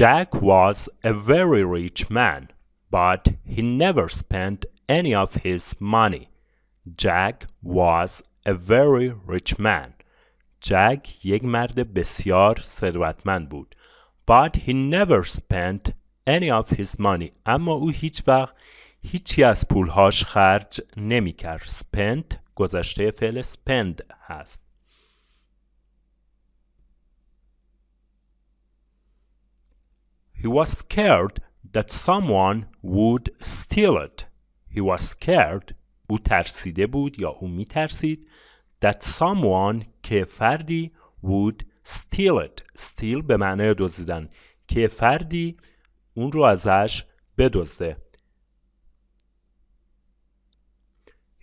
Jack was a very rich man, but he never spent any of his money. Jack was a very rich man. Jack یک مرد بسیار ثروتمند بود. But he never spent any of his money. اما او هیچ وقت هیچی از پولهاش خرج نمی کرد. Spent گذشته فعل spend هست. He was scared that someone would steal it. He was scared. او ترسیده بود یا او می ترسید. That someone که فردی would steal it. Steal به معنای دزدیدن. که فردی اون رو ازش بدزده.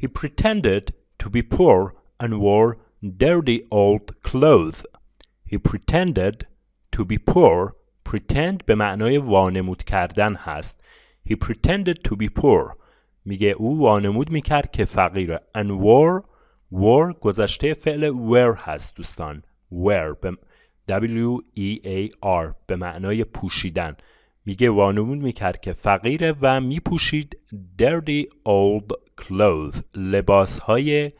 He pretended to be poor and wore dirty old clothes. He pretended to be poor. Pretend به معنای وانمود کردن هست. He pretended to be poor. میگه او وانمود میکرد که فقیره. And wore گذشته فعل wear هست دوستان. wear W-E-A-R به معنای پوشیدن. میگه وانمود میکرد که فقیره و میپوشید dirty old clothes لباسهای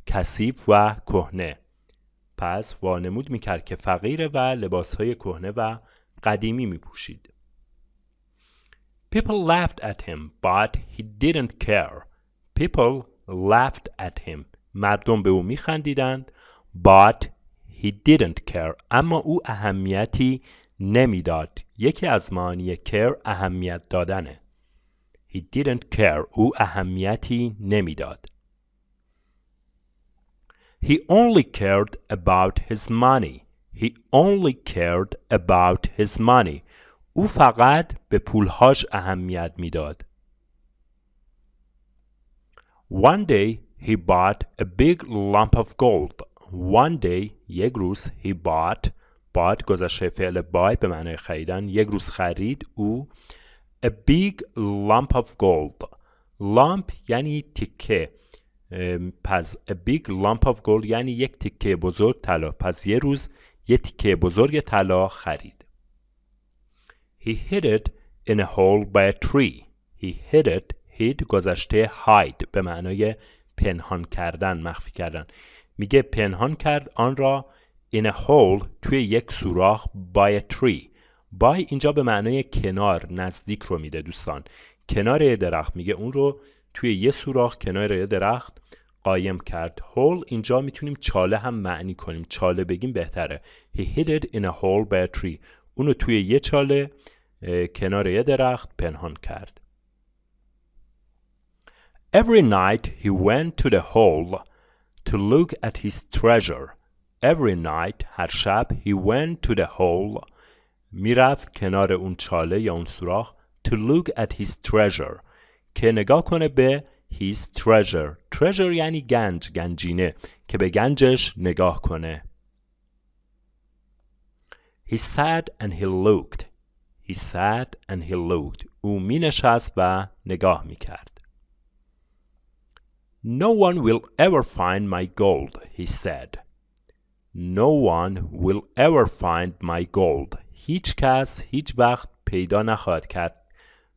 کثیف و کهنه. پس وانمود میکرد که فقیره و لباسهای کهنه و قدیمی میپوشید. People laughed at him, but he didn't care. People laughed at him. مردم به او میخندیدند. But he didn't care. اما او اهمیتی نمیداد. یکی از معانی care اهمیت دادنه. He didn't care. او اهمیتی نمیداد. He only cared about his money. He only cared about his money. او فقط به پولهاش اهمیت میداد. One day he bought a big lump of gold. One day یک روز he bought گذشته فعل buy به معنای خریدن. یک روز خرید او a big lump of gold. lump یعنی تکه. پس a big lump of gold یعنی یک تکه بزرگ طلا. پس یه روز یه تکه بزرگ طلا خرید. He hid it in a hole by a tree. He hid it. hid گذشته hide به معنای پنهان کردن، مخفی کردن. میگه پنهان کرد آن را in a hole توی یک سوراخ by a tree. by اینجا به معنای کنار، نزدیک رو میده دوستان. کنار یه درخت. میگه اون رو توی یه سوراخ کنار یه درخت قایم کرد. hole اینجا میتونیم چاله هم معنی کنیم. چاله بگیم بهتره. He hid it in a hole by a tree. اونو توی یه چاله کنار یه درخت پنهان کرد. Every night he went to the hole to look at his treasure. Every night هر شب he went to the hole میرفت کنار اون چاله یا اون سوراخ to look at his treasure که نگاه کنه به his treasure. treasure یعنی گنج، گنجینه، که به گنجش نگاه کنه. He sat and he looked. He sat and he looked. او می نشست و نگاه می کرد. No one will ever find my gold, he said. No one will ever find my gold. هیچ کس هیچ وقت پیدا نخواهد کرد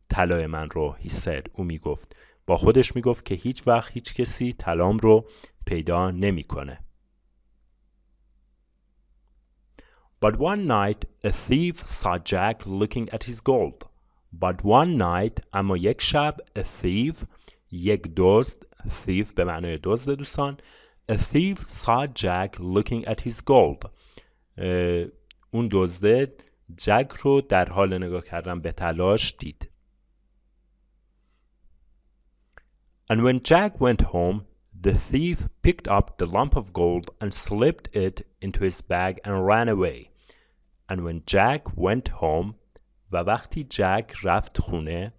طلای من رو. He said. او می گفت. با خودش می گفت که هیچ وقت هیچ کسی طلام رو پیدا نمی کنه. But one night a thief saw Jack looking at his gold. But one night اما یک شب a thief یک دزد. thief به معنای دزد دوستان. A thief saw Jack looking at his gold. اون دزده جک رو در حال نگاه کردن به طلاش دید. And when Jack went home, the thief picked up the lump of gold and slipped it into his bag and ran away. And when Jack went home, و وقتی جک رفت خونه,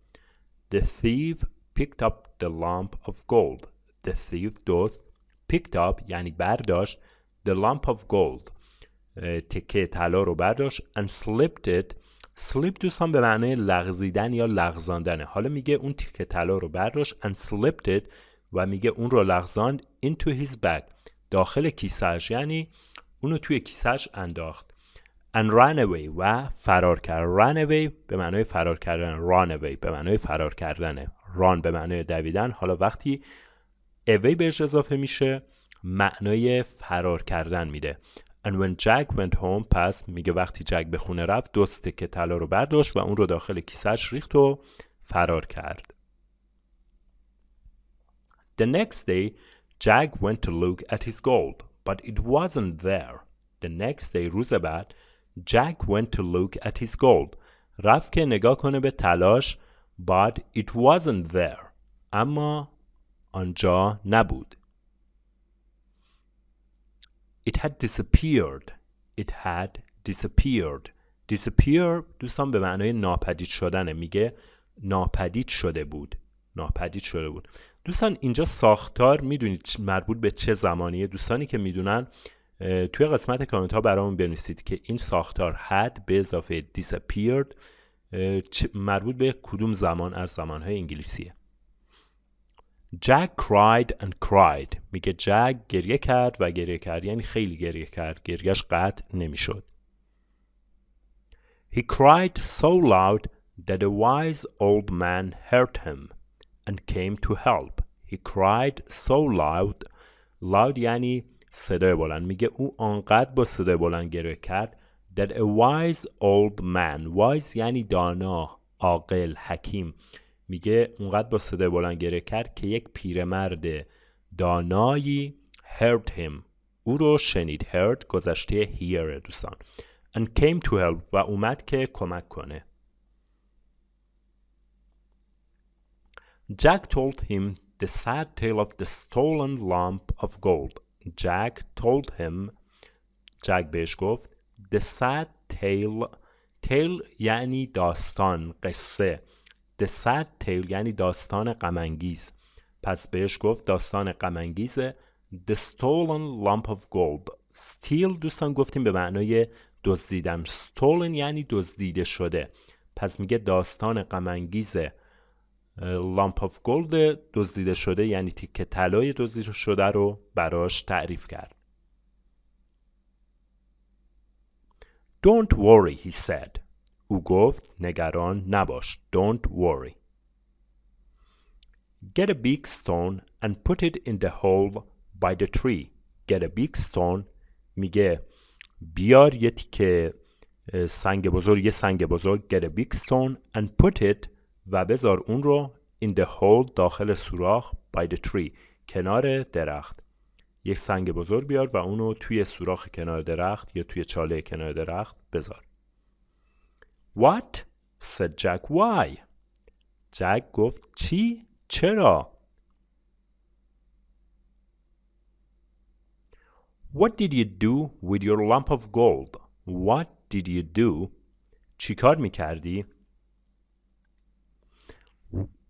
the thief picked up the lump of gold. The thief دزد picked up یعنی برداشت the lump of gold تکه طلا رو برداشت and slipped it. slip دوستان به معنای لغزیدن یا لغزاندنه. حالا میگه اون تکه طلا رو برداشت and slipped it و میگه اون رو لغزاند into his bag داخل کیسهش، یعنی اونو توی کیسهش انداخت. and ran away و فرار کرد. run away به معنای فرار کردن، run away به معنای فرار کردنه، run به معنای دویدن. حالا وقتی away بهش اضافه میشه معنای فرار کردن میده. and when Jack went home پس میگه وقتی جک به خونه رفت 2 تکه طلا رو برداشت و اون رو داخل کیسه‌اش ریخت و فرار کرد. The next day Jack went to look at his gold but it wasn't there. The next day روز بعد Jack went to look at his gold. رفت که نگاه کنه به طلاش but it wasn't there. اما آنجا نبود. It had disappeared. It had disappeared. Disappear دوستان به معنای ناپدید شدنه. میگه ناپدید شده بود. ناپدید شده بود. دوستان اینجا ساختار میدونید مربوط به چه زمانیه؟ دوستانی که میدونن توی قسمت کامنت ها برامون بنویسید که این ساختار had به اضافه disappeared مربوط به کدوم زمان از زمانهای انگلیسیه. Jack cried and cried. میگه جک گریه کرد و گریه کرد، یعنی خیلی گریه کرد، گریهش قطع نمیشد. He cried so loud that a wise old man heard him and came to help. He cried so loud. Loud یعنی صدای بلند. میگه او آنقدر با صدای بلند گریه کرد that a wise old man. wise یعنی دانا، عاقل، حکیم. میگه اونقدر با صدای بلند گریه کرد که یک پیرمرد دانایی heard him. او رو شنید. heard گذشته hear دوستان. and came to help و اومد که کمک کنه. Jack told him the sad tale of the stolen lump of gold. Jack told him Jack بهش گفت the sad tale. tale یعنی داستان، قصه. The sad tale یعنی داستان غم‌انگیز. پس بهش گفت داستان غم‌انگیز The stolen lump of gold. Steal دوستان گفتیم به معنای دزدیدن. Stolen یعنی دزدیده شده. پس میگه داستان غم‌انگیز lump of gold دزدیده شده، یعنی تیکه طلای دزدیده شده رو براش تعریف کرد. Don't worry, he said. او گفت نگران نباش. Don't worry. Get a big stone and put it in the hole by the tree. Get a big stone میگه بیار یه تیکه سنگ بزرگ، یه سنگ بزرگ. Get a big stone and put it و بذار اون رو in the hole داخل سوراخ by the tree کنار درخت. یک سنگ بزرگ بیار و اونو توی سوراخ کنار درخت یا توی چاله کنار درخت بذار. What? said Jack. Why? جک گفت چی؟ چرا؟ What did you do with your lump of gold? What did you do? چی کار میکردی؟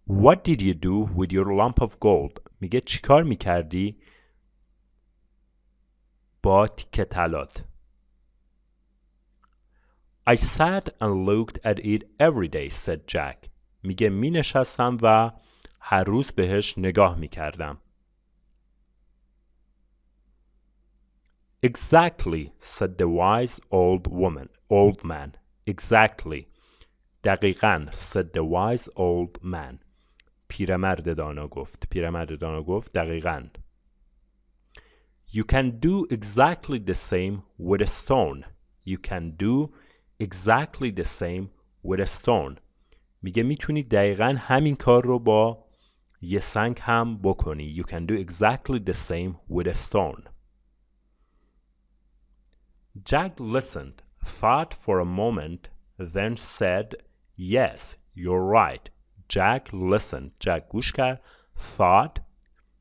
What did you do with your lump of gold? میگه چی کار میکردی با تیکه طلات؟ I sat and looked at it every day, said Jack. میگه می نشستم و هر روز بهش نگاه می کردم. Exactly, said the wise old man. Exactly. دقیقاً, said the wise old man. پیرمرد دانا گفت دقیقاً. You can do exactly the same with a stone. You can do exactly the same with a stone. میگه میتونی دقیقاً همین کار رو با یه سنگ هم بکنی. You can do exactly the same with a stone. Jack listened, thought for a moment, then said, yes, you're right. Jack listened. Jack گوش کرد. Thought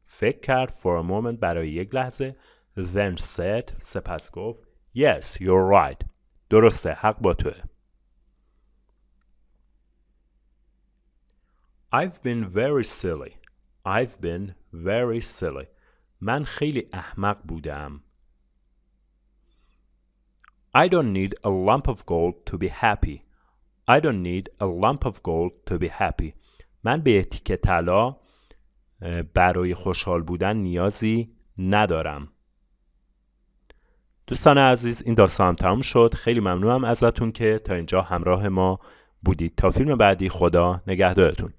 فکر کرد for a moment برای یک لحظه. Then said سپس گفت yes, you're right. درسته، حق با توه. I've been very silly. I've been very silly. من خیلی احمق بودم. I don't need a lump of gold to be happy. I don't need a lump of gold to be happy. من به تیکه طلا برای خوشحال بودن نیازی ندارم. دوستان عزیز، این داستان هم تموم شد. خیلی ممنونم ازتون که تا اینجا همراه ما بودید. تا فیلم بعدی، خدا نگهدارتون.